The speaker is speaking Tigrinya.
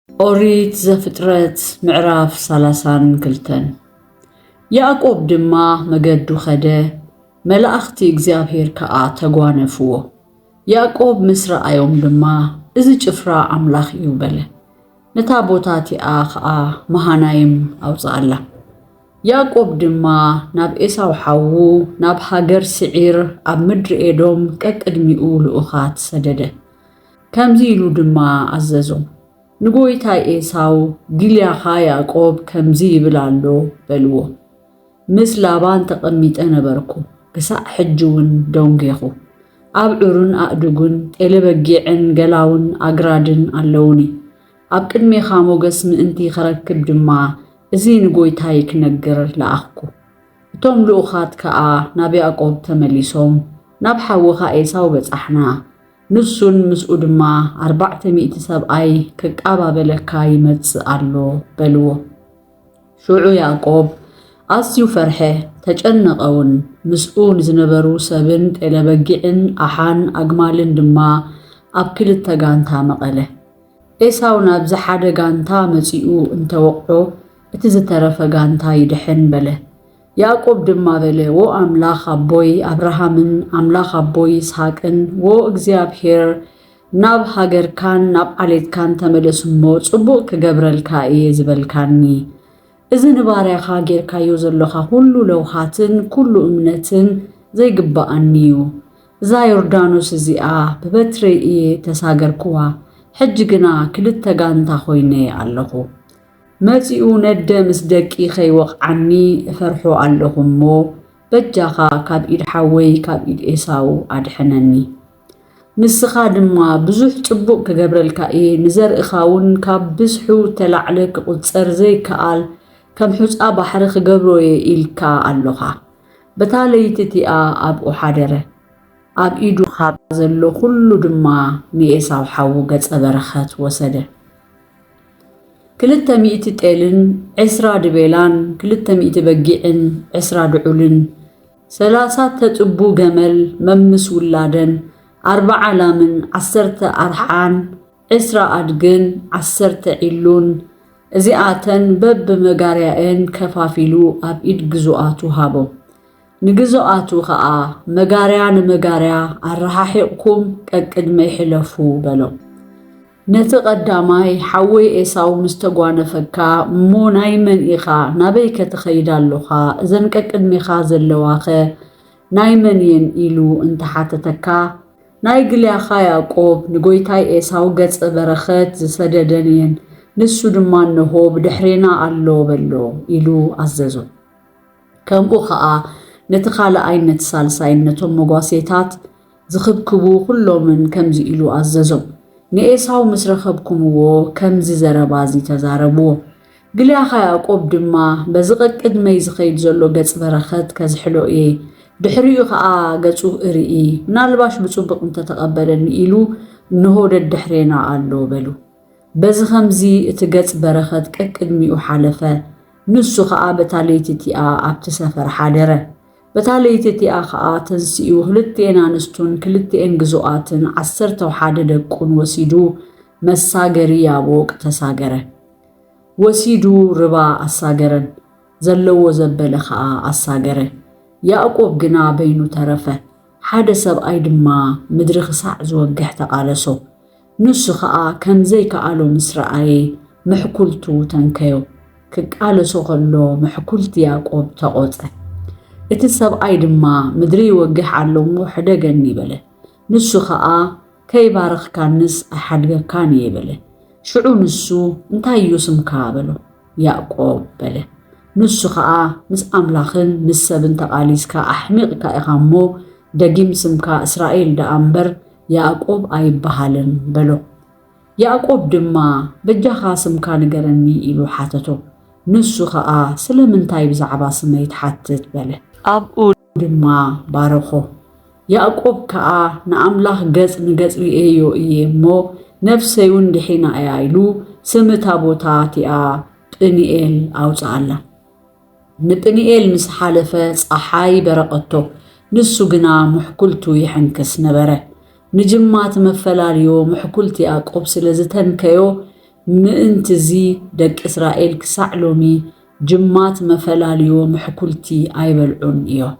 ኦሪት ዘፍጥረት ምዕራፍ 32 ያዕቆብ ድማ መገዱ ኸደ መላእኽቲ እግዚአብሔር ከኣ ተጓነፍዎ ያዕቆብ ምስ ረአዮም ድማ እዚ ጭፍራ አምላኽ እዩ በለ ነታ ቦታቲኣ ከኣ መሃናይም አውፃአላ ያዕቆብ ድማ ናብ ኤሳው ሓዉ ናብ ሃገር ስዒር ኣብ ምድሪ ኤዶም ቀቅድሚኡ ልኡኻት ሰደደ ከምዚ ኢሉ ድማ አዘዞም ንጎይታይ ኤሳው ጊልያኻ ያዕቆብ ከምዚ ይብላሎ በልዎ ምስ ላባን ተቐሚጠ ነበርኩ ክሳዕ ሕጅውን ደንጌኹ ኣብ ዑሩን ኣእዱጉን ጤለበጊዕን ገላውን ኣግራድን ኣለውኒ ኣብ ቅድሜኻ ሞገስ ምእንቲ ኸረክብ ድማ እዚ ንጎይታይ ክነግር ለኣኽኩ እቶም ልኡኻት ከኣ ናብ ያዕቆብ ተመሊሶም ናብ ሓውኻ ኤሳው በጻሕና ንሱን ምስኡ ድማ 400 ሰብኣይ ክቃባበለካ ይመጽእ ኣሎ በልዎ ሽዑ ያዕቆብ ኣዝዩ ፈርሐ ተጨነቐውን ምስኡ ንዝነበሩ ሰብን ጤለበጊዕን ኣሓን ኣግማልን ድማ ኣብ ክልተ ጋንታ መቐለ ኤሳው ናብ ዝሓደ ጋንታ መጺኡ እንተወቕዖ እቲ ዝተረፈ ጋንታ ይድሕን በለ ያዕቆብ ድማ በለ ወ አምላኽ አቦይ አብርሃምን አምላኽ አቦይ ይስሐቅን ወ እግዚአብሔር ናብ ሃገርካን ናብ ዓሌትካን ተመለስሞ ጽቡቕ ክገብረልካ እየ ዝበልካኒ እዚ ንባርያኻ ጌርካዮ ዘለኻ ሁሉ ለውሃትን ኩሉ እምነትን ዘይግባኣኒ እዩ እዛ ዮርዳኖስ እዚኣ ብበትረይ እየ ተሳገርክዋ ሕጂ ግና ክልተ ጋንታ ኾይነ ኣለኹ መጺኡ ነደ ምስ ደቂ ኸይወቕዓኒ እፈርሖ ኣለኹሞ በጃኻ ካብ ኢድ ሓወይ ካብ ኢድ ኤሳው ኣድሕነኒ ንስኻ ድማ ብዙሕ ጽቡቕ ክገብረልካ እየ ንዘርእኻውን ካብ ብዝሑ ተላዕለ ክቝጸር ዘይከኣል ከም ሑፃ ባሕሪ ክገብሮ እየ ኢልካ ኣለኻ በታ ለይቲ እቲኣ ኣብኡ ሓደረ ኣብ ኢዱ ካብ ዘሎ ኩሉ ድማ ንኤሳው ሓዉ ገጸ በረኸት ወሰደ 200 ጤልን 20 ድቤላን 200 በጊዕን 20 ድዑልን 30 ተጽቡ ገመል መምስ ውላደን 40 ላምን 10 ኣርሓን 20 ኣድግን 10 ዒሉን እዚኣተን በብመጋርያኤን ከፋፊሉ ኣብ ኢድ ግዙኣቱ ሃቦ ንግዙኣቱ ኸኣ መጋርያ ንመጋርያ ኣረሓሒቕኩም ቀቅድመይ ሕለፉ በሎም ነቲ ቀዳማይ ሓወይ ኤሳው ምስተጓነፈካ እሞ ናይ መን ኢኻ ናበይ ከተኸይዳ ኣለኻ እዘን ቀቅድሜኻ ዘለዋኸ ናይ መን እየን ኢሉ እንተሓተተካ ናይ ግልያኻ ያዕቆብ ንጎይታይ ኤሳው ገጸ በረኸት ዝሰደደን እየን ንሱ ድማ እንሆ ብድሕሬና ኣሎ በሎ ኢሉ ኣዘዞ ከምኡ ኸኣ ነቲ ካልኣይ ነቲ ሳልሳይ ነቶም መጓሴታት ዝኽብክቡ ኩሎምን ከምዚ ኢሉ ኣዘዞም ንኤሳው ምስ ረኸብኩምዎ ከምዚ ዘረባዚ ተዛረብዎ ግልያኻ ያዕቆብ ድማ በዚ ቀቅድመይ ዝኸይድ ዘሎ ገጽ በረኸት ከዝሕሎ እየ ድሕሪኡ ኸኣ ገጹ እርኢ ምናልባሽ ብጽቡቕ እንተተቐበለኒ ኢሉ እንሆ ደድሕሬና ኣሎ በሉ በዚ ኸምዚ እቲ ገጽ በረኸት ቀቅድሚኡ ሓለፈ ንሱ ኸኣ በታ ለይቲ እቲኣ ኣብቲ ሰፈር ሓደረ በታ ለይቲ እቲኣ ኸኣ ተንሲኡ 2 ኣንስቱን 2 ግዙኣትን 11 ደቁን ወሲዱ መሳገሪ ያቦቅ ተሳገረ ወሲዱ ርባ ኣሳገረን ዘለዎ ዘበለ ኸኣ ኣሳገረ ያዕቆብ ግና በይኑ ተረፈ ሓደ ሰብኣይ ድማ ምድሪ ክሳዕ ዝወግሕ ተቓለሶ ንሱ ኸኣ ከምዘይከኣሎ ምስ ረኣየ ምሕኩልቱ ተንከዮ ክቃለሶ ከሎ ምሕኩልቲ ያዕቆብ ተቖፀ እቲ ሰብኣይ ድማ ምድሪ ይወግሕ ኣሎሞ ሕደገኒ በለ ንሱ ኸኣ ከይባረኽካንስ ኣይሓድገካን እየ በለ ሽዑ ንሱ እንታይ እዩ ስምካ በሎ ያዕቆብ በለ ንሱ ኸኣ ምስ ኣምላኽን ምስ ሰብን ተቓሊስካ ኣሕሚቕካ ኢኻ እሞ ደጊም ስምካ እስራኤል ደኣ እምበር ያዕቆብ ኣይበሃልን በሎ ያዕቆብ ድማ በጃኻ ስምካ ንገረኒ ኢሉ ሓተቶ ንሱ ኸኣ ስለምንታይ ብዛዕባ ስመይ ትሓትት በለ ኣብኡ ድማ ባረኾ ያዕቆብ ከኣ ንኣምላኽ ገጽ ንገጽ ርእዮ እየ እሞ ነፍሰይውን ድሒና እያ ኢሉ ስምታ ቦታ እቲኣ ጵኒኤል ኣውፅኣላ ንጵኒኤል ምስ ሓለፈ ፀሓይ በረቐቶ ንሱ ግና ምሕኩልቱ ይሕንክስ ነበረ ንጅማት መፈላልዮ ምሕኩልቲ ያዕቆብ ስለ ዝተንከዮ ምእንቲ ዚ ደቂ እስራኤል ክሳዕ ሎሚ ጅማት መፈላልዮ ምሕኩልቲ ኣይበልዑን እዮም